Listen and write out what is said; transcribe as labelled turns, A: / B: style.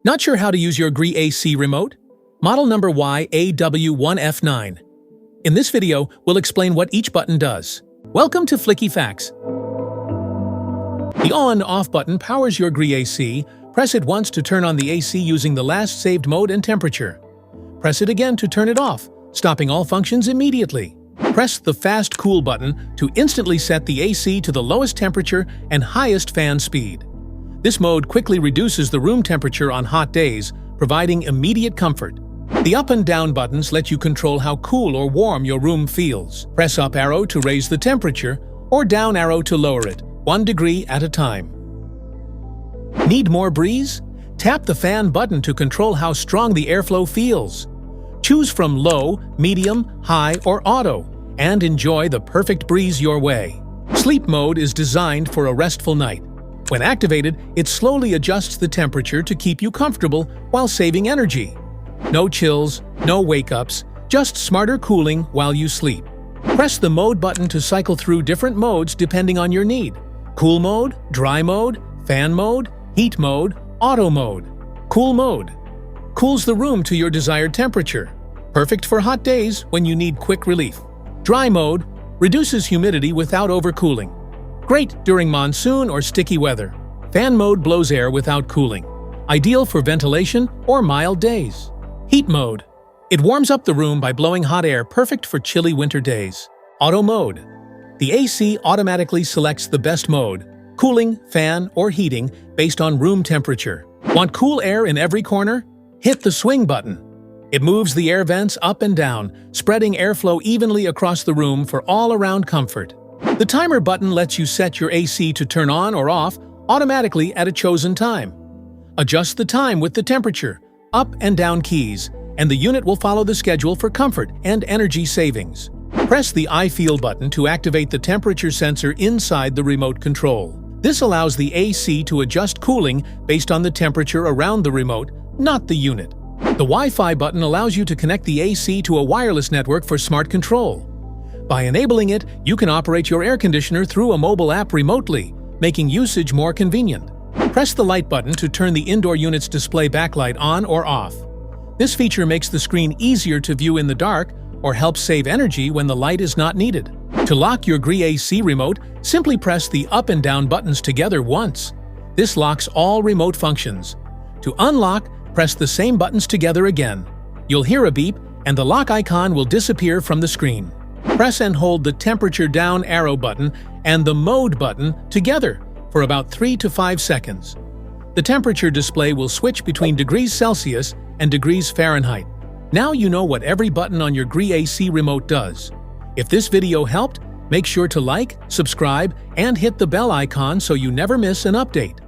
A: Not sure how to use your GREE AC remote? Model number YAW1F9. In this video, we'll explain what each button does. Welcome to Flicky Facts. The on-off button powers your GREE AC. Press it once to turn on the AC using the last saved mode and temperature. Press it again to turn it off, stopping all functions immediately. Press the fast cool button to instantly set the AC to the lowest temperature and highest fan speed. This mode quickly reduces the room temperature on hot days, providing immediate comfort. The up and down buttons let you control how cool or warm your room feels. Press up arrow to raise the temperature, or down arrow to lower it, 1 degree at a time. Need more breeze? Tap the fan button to control how strong the airflow feels. Choose from low, medium, high, or auto, and enjoy the perfect breeze your way. Sleep mode is designed for a restful night. When activated, it slowly adjusts the temperature to keep you comfortable while saving energy. No chills, no wake-ups, just smarter cooling while you sleep. Press the mode button to cycle through different modes depending on your need. Cool mode, dry mode, fan mode, heat mode, auto mode. Cool mode cools the room to your desired temperature. Perfect for hot days when you need quick relief. Dry mode reduces humidity without overcooling. Great during monsoon or sticky weather. Fan mode blows air without cooling. Ideal for ventilation or mild days. Heat mode. It warms up the room by blowing hot air, perfect for chilly winter days. Auto mode. The AC automatically selects the best mode, cooling, fan, or heating, based on room temperature. Want cool air in every corner? Hit the swing button. It moves the air vents up and down, spreading airflow evenly across the room for all-around comfort. The timer button lets you set your AC to turn on or off automatically at a chosen time. Adjust the time with the temperature, up and down keys, and the unit will follow the schedule for comfort and energy savings. Press the I Feel button to activate the temperature sensor inside the remote control. This allows the AC to adjust cooling based on the temperature around the remote, not the unit. The Wi-Fi button allows you to connect the AC to a wireless network for smart control. By enabling it, you can operate your air conditioner through a mobile app remotely, making usage more convenient. Press the light button to turn the indoor unit's display backlight on or off. This feature makes the screen easier to view in the dark or helps save energy when the light is not needed. To lock your GREE AC remote, simply press the up and down buttons together once. This locks all remote functions. To unlock, press the same buttons together again. You'll hear a beep, and the lock icon will disappear from the screen. Press and hold the temperature down arrow button and the mode button together for about 3 to 5 seconds. The temperature display will switch between degrees Celsius and degrees Fahrenheit. Now you know what every button on your GREE AC remote does. If this video helped, make sure to like, subscribe, and hit the bell icon so you never miss an update.